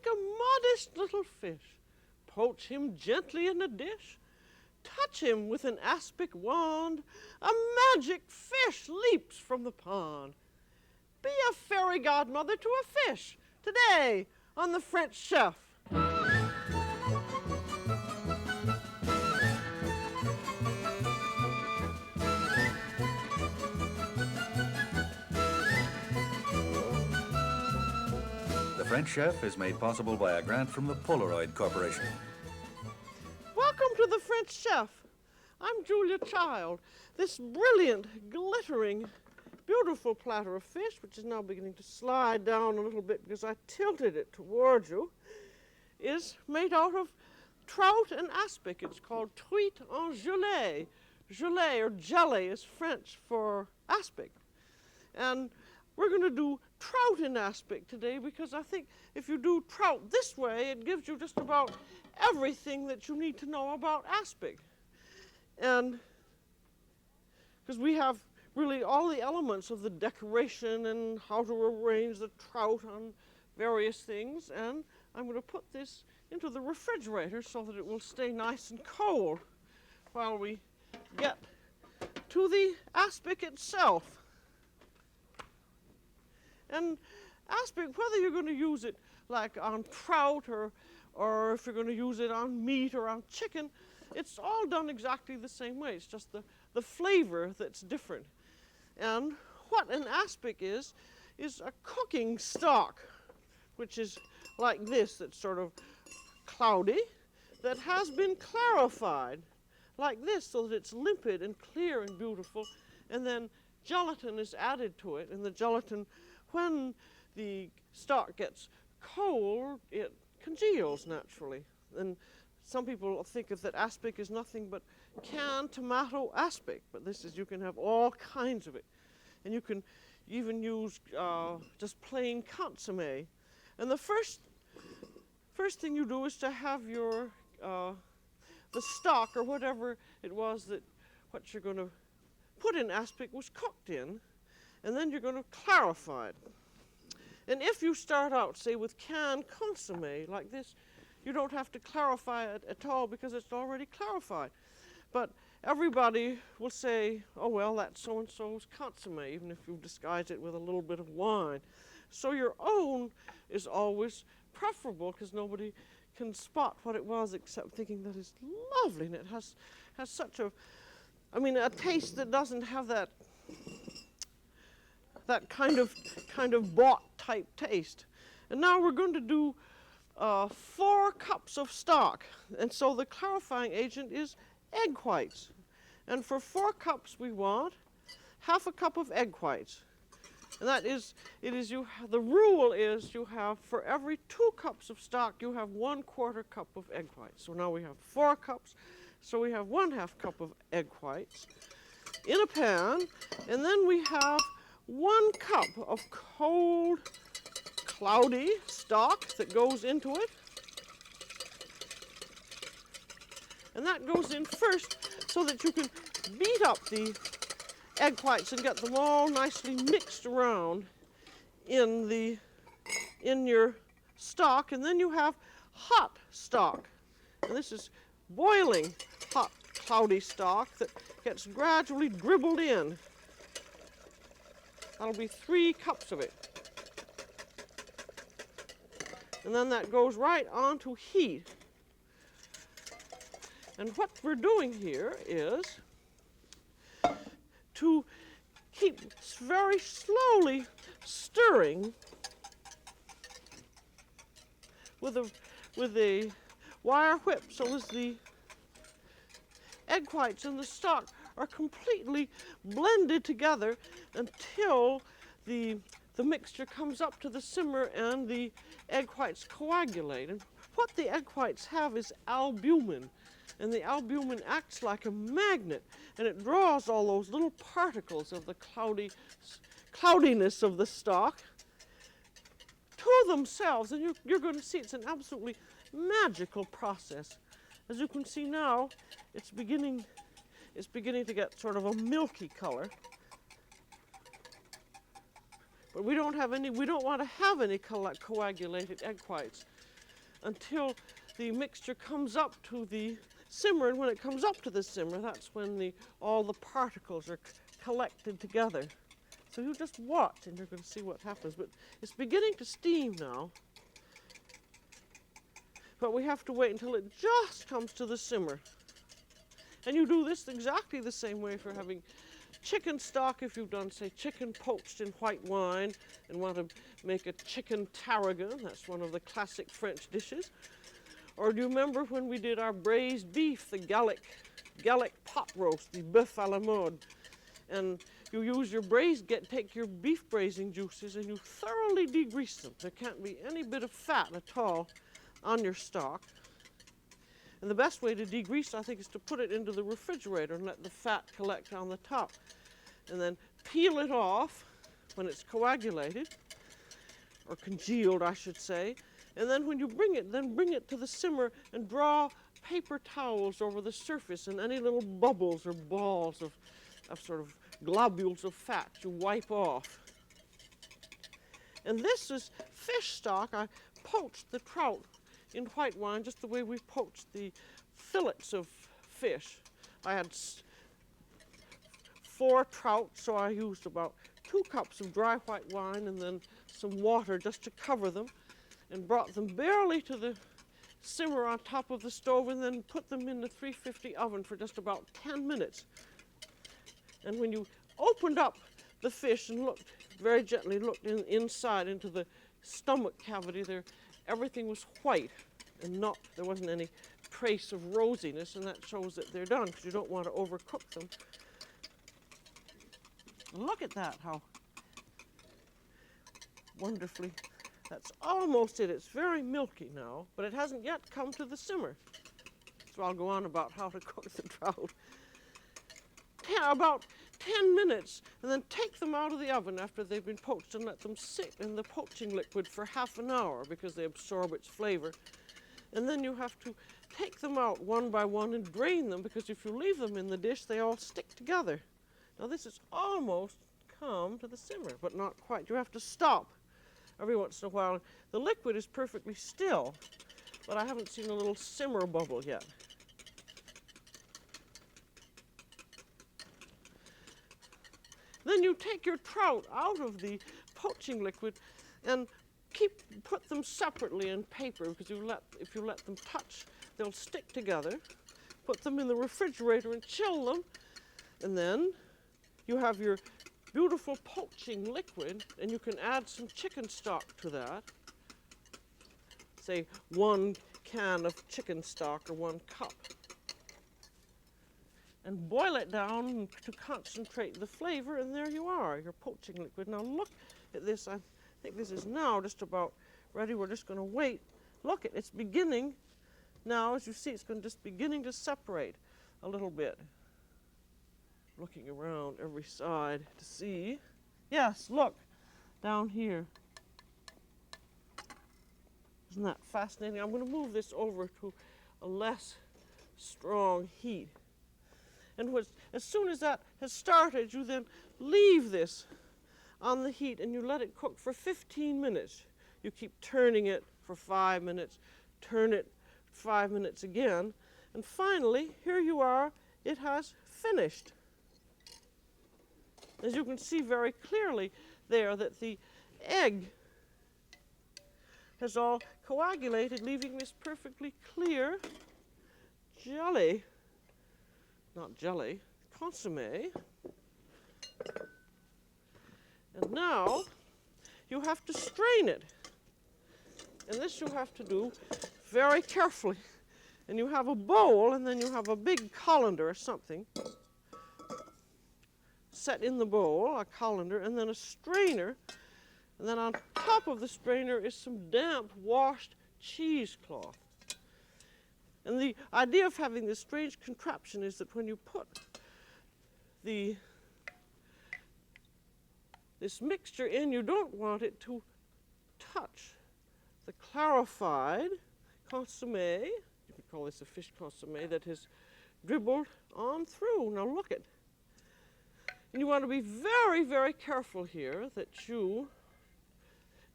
Take a modest little fish, poach him gently in a dish, touch him with an aspic wand, a magic fish leaps from the pond. Be a fairy godmother to a fish today on the French Chef. The French Chef is made possible by a grant from the Polaroid Corporation. Welcome to the French Chef. I'm Julia Child. This brilliant, glittering, beautiful platter of fish, which is now beginning to slide down a little bit because I tilted it towards you, is made out of trout and aspic. It's called truite en gelée. Gelée, or jelly, is French for aspic. And we're going to do trout in aspic today because I think if you do trout this way, it gives you just about everything that you need to know about aspic. And because we have really all the elements of the decoration and how to arrange the trout on various things, and I'm going to put this into the refrigerator so that it will stay nice and cold while we get to the aspic itself. And aspic, whether you're going to use it like on trout or if you're going to use it on meat or on chicken, it's all done exactly the same way. It's just the flavor that's different. And what an aspic is a cooking stock, which is like this, that's sort of cloudy, that has been clarified like this so that it's limpid and clear and beautiful, and then gelatin is added to it, and the gelatin, when the stock gets cold, it congeals naturally. And some people think of that aspic as nothing but canned tomato aspic, but this is, you can have all kinds of it. And you can even use just plain consommé. And the first thing you do is to have your, the stock or whatever it was that what you're going to put in aspic was cooked in, and then you're going to clarify it. And if you start out, say, with canned consommé like this, you don't have to clarify it at all because it's already clarified. But everybody will say, oh, well, that's so-and-so's consommé, even if you disguise it with a little bit of wine. So your own is always preferable because nobody can spot what it was except thinking that it's lovely, and it has such a, I mean, a taste that doesn't have that kind of bought type taste. And now we're going to do 4 cups of stock, and so the clarifying agent is egg whites. And for 4 cups we want half a cup of egg whites. And that is, the rule is you have, for every 2 cups of stock, you have 1/4 cup of egg whites. So now we have 4 cups, so we have 1/2 cup of egg whites in a pan, and then we have 1 cup of cold, cloudy stock that goes into it. And that goes in first so that you can beat up the egg whites and get them all nicely mixed around in your stock. And then you have hot stock. And this is boiling hot, cloudy stock that gets gradually dribbled in. That'll be 3 cups of it. And then that goes right on to heat. And what we're doing here is to keep very slowly stirring with a wire whip so as the egg whites and the stock are completely blended together until the mixture comes up to the simmer and the egg whites coagulate. And what the egg whites have is albumin, and the albumin acts like a magnet, and it draws all those little particles of the cloudiness of the stock to themselves, and you're going to see it's an absolutely magical process. As you can see now, it's beginning to get sort of a milky color. But we don't want to have any coagulated egg whites. until the mixture comes up to the simmer, and when it comes up to the simmer, that's when all the particles are collected together. So you just watch and you're going to see what happens. But it's beginning to steam now. But we have to wait until it just comes to the simmer. And you do this exactly the same way for having chicken stock if you've done, say, chicken poached in white wine and want to make a chicken tarragon. That's one of the classic French dishes. Or do you remember when we did our braised beef, the Gallic pot roast, the bœuf à la mode? And you use your take your beef braising juices and you thoroughly degrease them. There can't be any bit of fat at all on your stock. And the best way to degrease, I think, is to put it into the refrigerator and let the fat collect on the top. And then peel it off when it's coagulated, or congealed, I should say. And then when you bring it to the simmer and draw paper towels over the surface, and any little bubbles or balls of sort of globules of fat you wipe off. And this is fish stock. I poached the trout in white wine just the way we poached the fillets of fish. I had 4 trout, so I used about 2 cups of dry white wine and then some water just to cover them, and brought them barely to the simmer on top of the stove, and then put them in the 350 oven for just about 10 minutes. And when you opened up the fish and looked very gently, inside into the stomach cavity there, everything was white and there wasn't any trace of rosiness, and that shows that they're done, because you don't want to overcook them. Look at that, how wonderfully, that's almost it. It's very milky now, but it hasn't yet come to the simmer. So I'll go on about how to cook the trout. About 10 minutes, and then take them out of the oven after they've been poached and let them sit in the poaching liquid for half an hour because they absorb its flavor. And then you have to take them out one by one and drain them, because if you leave them in the dish, they all stick together. Now this is almost come to the simmer, but not quite. You have to stop every once in a while. The liquid is perfectly still, but I haven't seen a little simmer bubble yet. Then you take your trout out of the poaching liquid and put them separately in paper, because if you let them touch, they'll stick together. Put them in the refrigerator and chill them, and then you have your beautiful poaching liquid, and you can add some chicken stock to that. Say 1 can of chicken stock or 1 cup. And boil it down to concentrate the flavor, and there you are, your poaching liquid. Now look at this. I think this is now just about ready. We're just going to wait. Look, it's beginning now. As you see, it's just beginning to separate a little bit. Looking around every side to see. Yes, look, down here. Isn't that fascinating? I'm going to move this over to a less strong heat. And as soon as that has started, you then leave this on the heat and you let it cook for 15 minutes. You keep turning it for 5 minutes, turn it 5 minutes again, and finally, here you are, it has finished. As you can see very clearly there, that the egg has all coagulated, leaving this perfectly clear jelly. Not jelly, consommé. And now you have to strain it. And this you have to do very carefully. And you have a bowl, and then you have a big colander or something set in the bowl, a colander, and then a strainer. And then on top of the strainer is some damp, washed cheesecloth. And the idea of having this strange contraption is that when you put this mixture in, you don't want it to touch the clarified consommé. You could call this a fish consommé that has dribbled on through. Now look it. And you want to be very, very careful here that you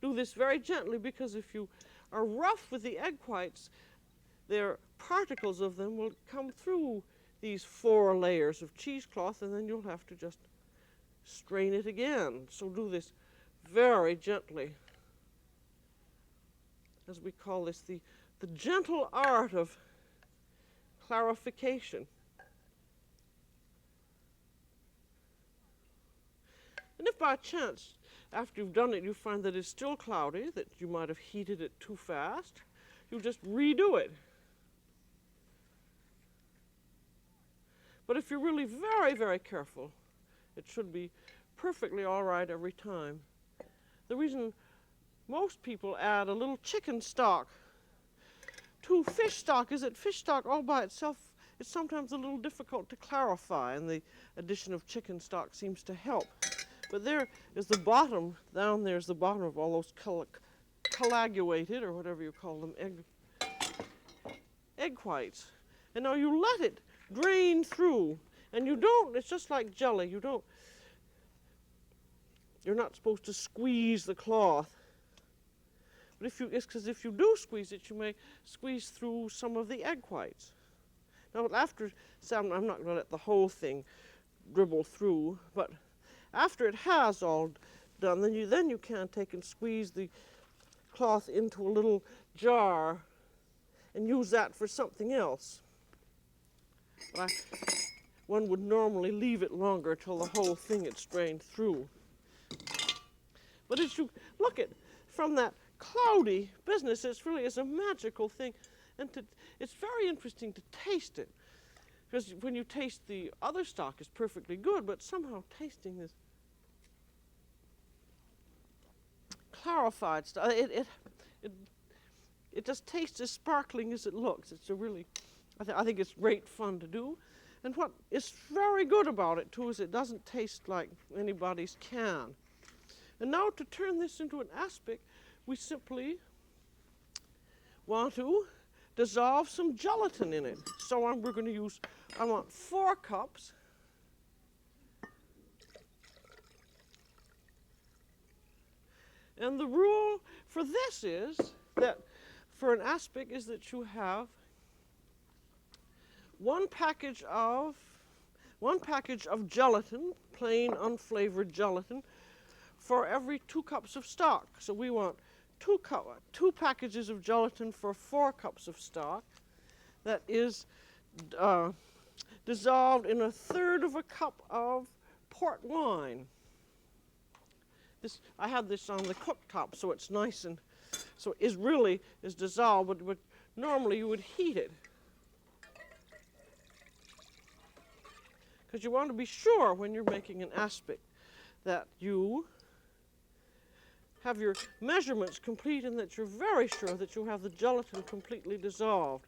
do this very gently, because if you are rough with the egg whites, their particles of them will come through these 4 layers of cheesecloth, and then you'll have to just strain it again. So do this very gently, as we call this the gentle art of clarification. And if by chance, after you've done it, you find that it's still cloudy, that you might have heated it too fast, you just redo it. But if you're really very, very careful, it should be perfectly all right every time. The reason most people add a little chicken stock to fish stock is that fish stock all by itself is sometimes a little difficult to clarify, and the addition of chicken stock seems to help. But there is the bottom, down there is the bottom of all those coagulated, or whatever you call them, egg whites. And now you let it drain through, and you don't, it's just like jelly, you're not supposed to squeeze the cloth. But it's because if you do squeeze it, you may squeeze through some of the egg whites. Now after some, I'm not going to let the whole thing dribble through, but after it has all done, then you can take and squeeze the cloth into a little jar and use that for something else. One would normally leave it longer till the whole thing had strained through. But as you look at from that cloudy business, it really is a magical thing, and it's very interesting to taste it, because when you taste the other stock is perfectly good, but somehow tasting this clarified stuff, it just tastes as sparkling as it looks. It's a really, I think it's great fun to do. And what is very good about it too is it doesn't taste like anybody's can. And now to turn this into an aspic, we simply want to dissolve some gelatin in it. So we're going to use, I want 4 cups. And the rule for this is that for an aspic is that you have one package of gelatin, plain unflavored gelatin, for every 2 cups of stock. So we want 2 packages of gelatin for 4 cups of stock. That is dissolved in 1/3 of a cup of port wine. I had this on the cooktop, so it's nice, and so it really is dissolved, but normally you would heat it. Because you want to be sure when you're making an aspic that you have your measurements complete and that you're very sure that you have the gelatin completely dissolved.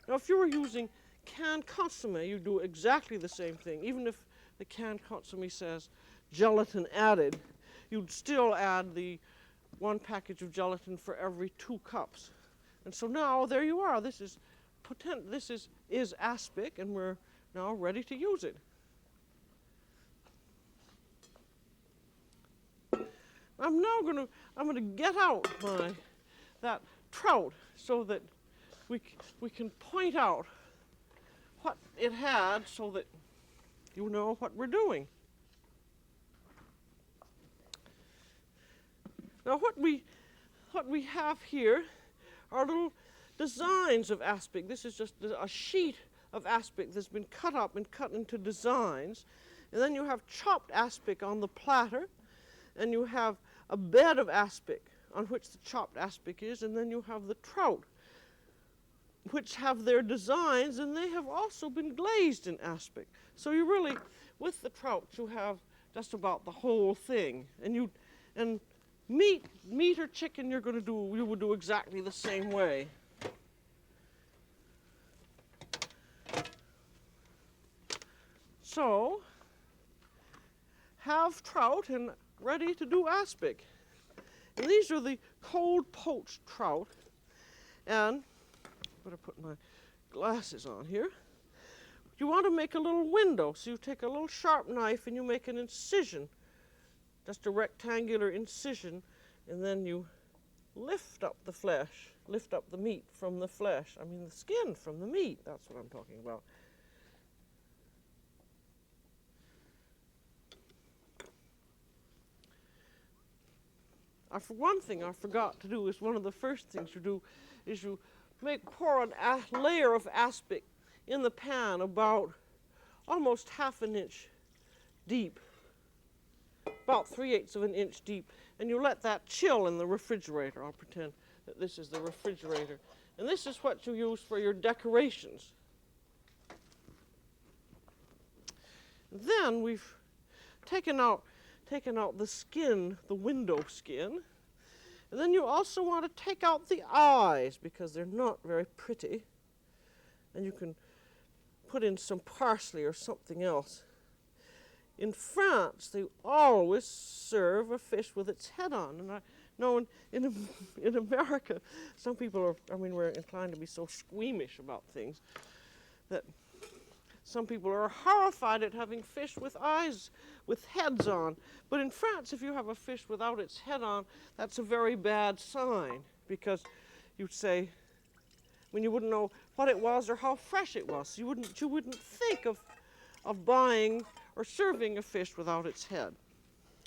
Now if you were using canned consommé, you do exactly the same thing. Even if the canned consommé says gelatin added, you'd still add the 1 package of gelatin for every 2 cups. And so now there you are. This is aspic, and we're now ready to use it. I'm now going to get out that trout so that we can point out what it had, so that you know what we're doing. Now what we have here are little designs of aspic. This is just a sheet of aspic that's been cut up and cut into designs. And then you have chopped aspic on the platter, and you have a bed of aspic on which the chopped aspic is, and then you have the trout, which have their designs, and they have also been glazed in aspic. So you really, with the trout, you have just about the whole thing. And meat or chicken you would do exactly the same way. So, have trout and ready to do aspic. And these are the cold poached trout. And I'm going to put my glasses on here. You want to make a little window, so you take a little sharp knife and you make an incision, just a rectangular incision, and then you lift up the flesh, lift up the meat from the flesh. I mean the skin from the meat, that's what I'm talking about. For one thing I forgot to do is one of the first things you do is you pour a layer of aspic in the pan about almost half an inch deep, about 3/8 of an inch deep, and you let that chill in the refrigerator. I'll pretend that this is the refrigerator. And this is what you use for your decorations. Then we've taken out the skin, the window skin. And then you also want to take out the eyes because they're not very pretty. And you can put in some parsley or something else. In France, they always serve a fish with its head on. And I know in America, some people we're inclined to be so squeamish about things that some people are horrified at having fish with eyes, with heads on. But in France, if you have a fish without its head on, that's a very bad sign because you'd say, when you wouldn't know what it was or how fresh it was. You wouldn't think of buying or serving a fish without its head.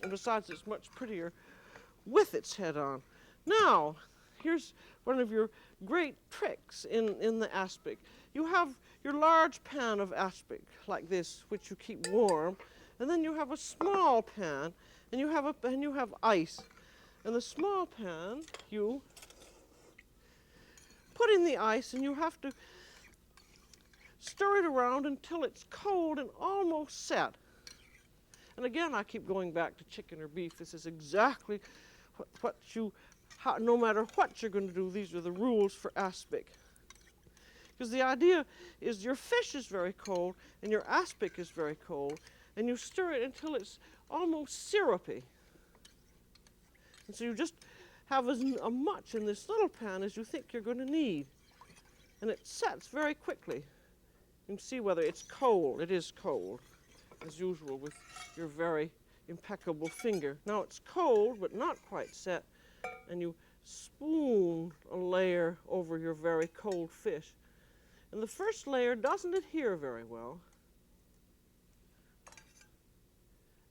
And besides, it's much prettier with its head on. Now, here's one of your great tricks in the aspic. You have your large pan of aspic like this, which you keep warm, and then you have a small pan, and you have ice. In the small pan, you put in the ice, and you have to stir it around until it's cold and almost set. And again, I keep going back to chicken or beef. This is exactly no matter what you're going to do, these are the rules for aspic. Because the idea is your fish is very cold and your aspic is very cold, and you stir it until it's almost syrupy. And so you just have as much in this little pan as you think you're going to need. And it sets very quickly. You can see whether it's cold. It is cold, as usual, with your very impeccable finger. Now it's cold, but not quite set, and you spoon a layer over your very cold fish. And the first layer doesn't adhere very well,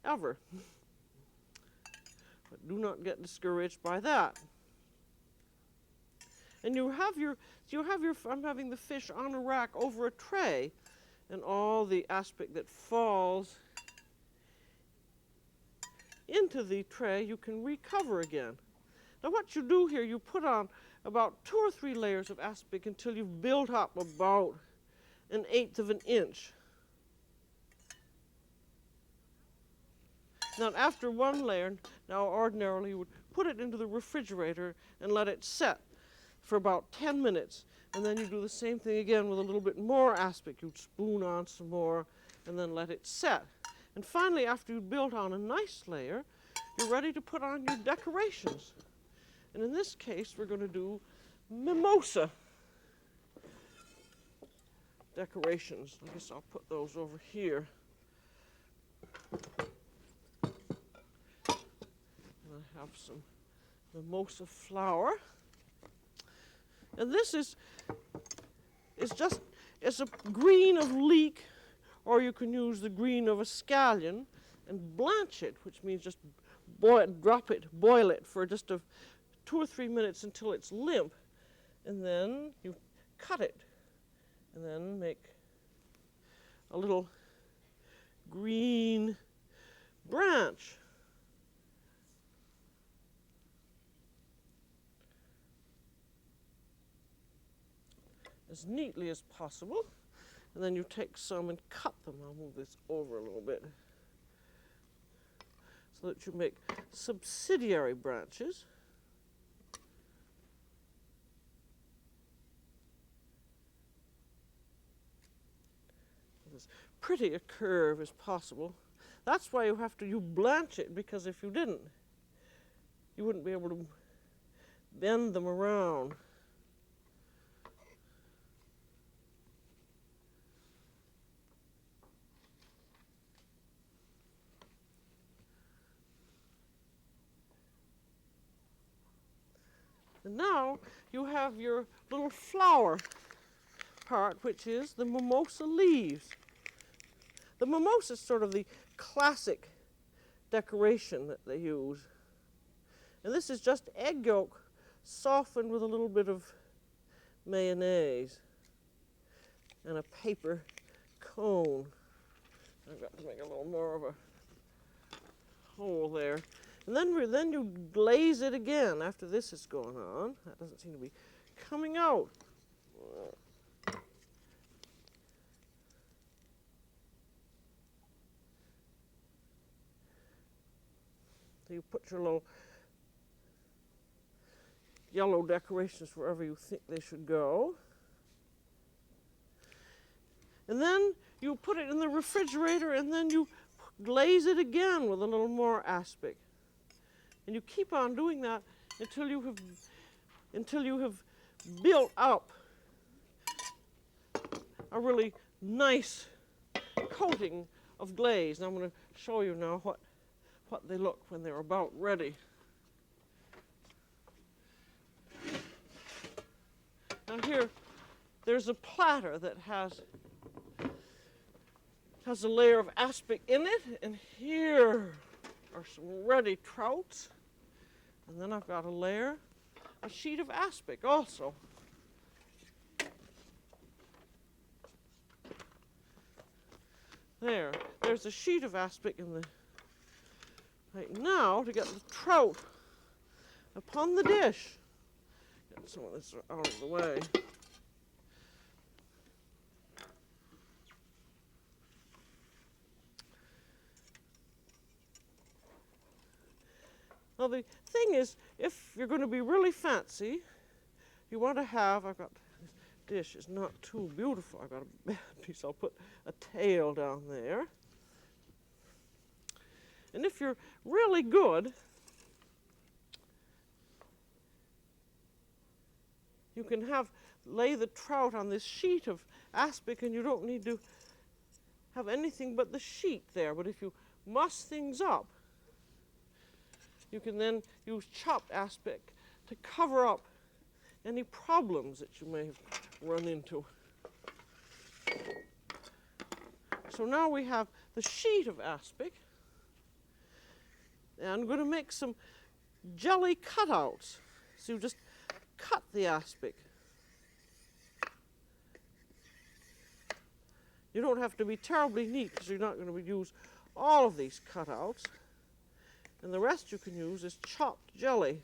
ever. But do not get discouraged by that. And I'm having the fish on a rack over a tray, and all the aspic that falls into the tray you can recover again. Now what you do here, you put on about 2 or 3 layers of aspic until you've built up about 1/8 of an inch. Now after one layer, now ordinarily you would put it into the refrigerator and let it set for about 10 minutes. And then you do the same thing again with a little bit more aspic. You'd spoon on some more and then let it set. And finally, after you've built on a nice layer, you're ready to put on your decorations. And in this case, we're going to do mimosa decorations. I guess I'll put those over here. And I have some mimosa flower. And this is a green of leek, or you can use the green of a scallion and blanch it, which means just boil it for just 2 or 3 minutes until it's limp, and then you cut it, and then make a little green branch. As neatly as possible, and then you take some and cut them. I'll move this over a little bit so that you make subsidiary branches. As pretty a curve as possible. That's why you blanch it, because if you didn't, you wouldn't be able to bend them around. And now you have your little flower part, which is the mimosa leaves. The mimosa is sort of the classic decoration that they use. And this is just egg yolk softened with a little bit of mayonnaise and a paper cone. I've got to make a little more of a hole there. And then you glaze it again after this is going on. That doesn't seem to be coming out. So you put your little yellow decorations wherever you think they should go. And then you put it in the refrigerator and then you glaze it again with a little more aspic. And you keep on doing that until you have built up a really nice coating of glaze. And I'm going to show you now what they look when they're about ready. Now here, there's a platter that has a layer of aspic in it, and here are some ready trouts. And then I've got a sheet of aspic also. There's a sheet of aspic in the, right now to get the trout upon the dish. Get some of this out of the way. Now the thing is, if you're going to be really fancy, you want to have, I've got, this dish is not too beautiful. I've got a bad piece. I'll put a tail down there. And if you're really good, you can lay the trout on this sheet of aspic, and you don't need to have anything but the sheet there. But if you muss things up, you can then use chopped aspic to cover up any problems that you may have run into. So now we have the sheet of aspic. And I'm going to make some jelly cutouts. So you just cut the aspic. You don't have to be terribly neat because you're not going to use all of these cutouts. And the rest you can use is chopped jelly.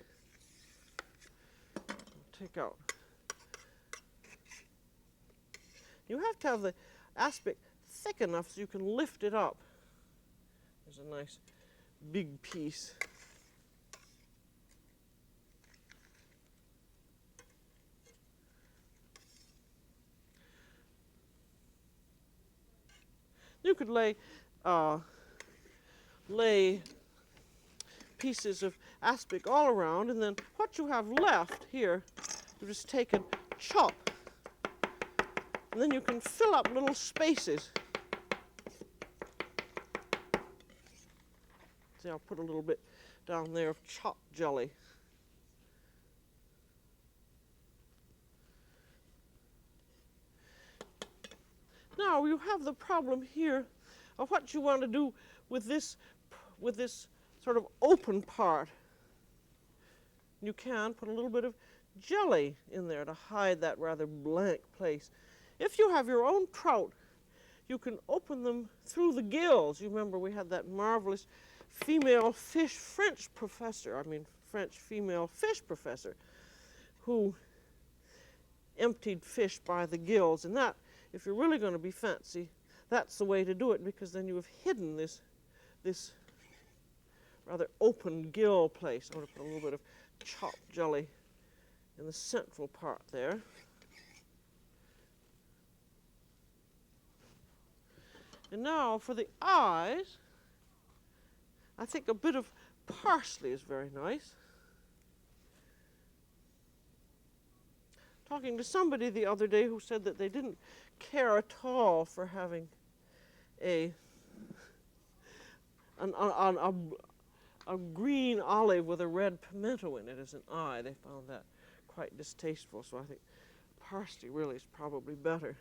Take out. You have to have the aspic thick enough so you can lift it up. There's a nice big piece. You could lay pieces of aspic all around, and then what you have left here, you just take and chop. And then you can fill up little spaces. See, I'll put a little bit down there of chopped jelly. Now you have the problem here of what you want to do with this sort of open part. You can put a little bit of jelly in there to hide that rather blank place. If you have your own trout, you can open them through the gills. You remember we had that marvelous French female fish professor who emptied fish by the gills. And that, if you're really going to be fancy, that's the way to do it, because then you have hidden this rather open gill place. I'm going to put a little bit of chopped jelly in the central part there. And now for the eyes, I think a bit of parsley is very nice. Talking to somebody the other day who said that they didn't care at all for having a green olive with a red pimento in it as an eye. They found that quite distasteful, so I think parsley really is probably better.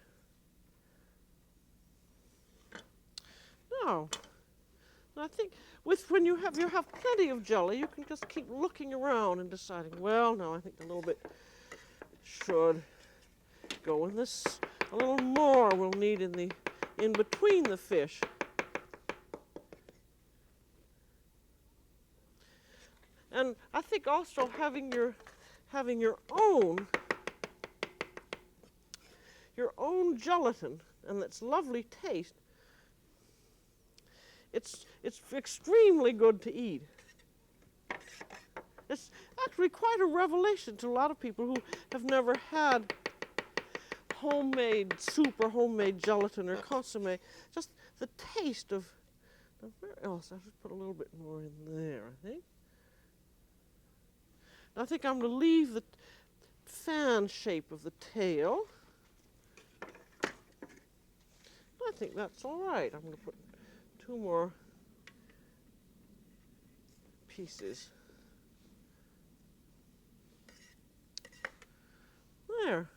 Now, I think when you have plenty of jelly, you can just keep looking around and deciding, well, no, I think a little bit should go in this. A little more we'll need in between the fish. And I think also having your own gelatin and its lovely taste, it's extremely good to eat. It's actually quite a revelation to a lot of people who have never had homemade soup or homemade gelatin or consommé. Just the taste of, where else? I'll just put a little bit more in there, I think. I think I'm going to leave the fan shape of the tail. I think that's all right. I'm going to put 2 more pieces. There.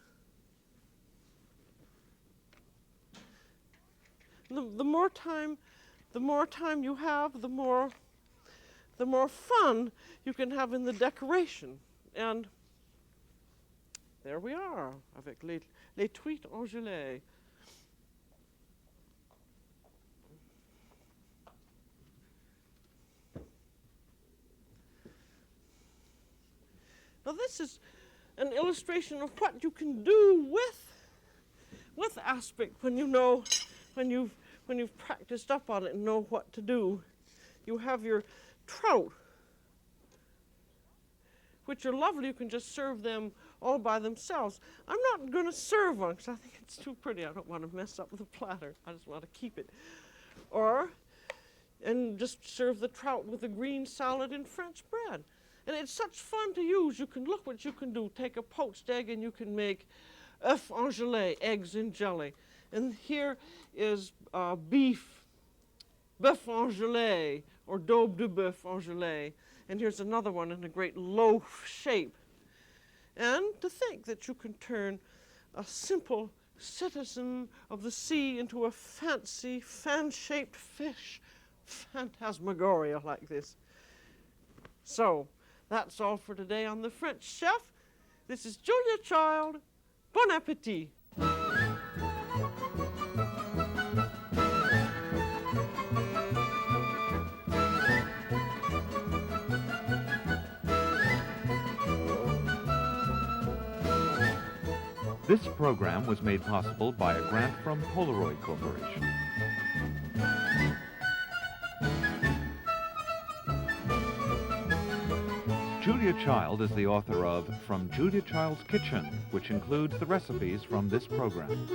The more time you have, the more fun you can have in the decoration. And there we are, avec les truites en gelée. Now this is an illustration of what you can do with aspic when you've practiced up on it and know what to do. You have your trout, which are lovely. You can just serve them all by themselves. I'm not going to serve one because I think it's too pretty. I don't want to mess up the platter. I just want to keep it. And just serve the trout with a green salad and French bread. And it's such fun to use. You can look what you can do. Take a poached egg and you can make œufs en gelée, eggs in jelly. And here is beef, bœuf en gelée, or daube de bœuf en gelée. And here's another one in a great loaf shape. And to think that you can turn a simple citizen of the sea into a fancy, fan-shaped fish phantasmagoria like this. So, that's all for today on The French Chef. This is Julia Child. Bon appétit. This program was made possible by a grant from Polaroid Corporation. Julia Child is the author of From Julia Child's Kitchen, which includes the recipes from this program.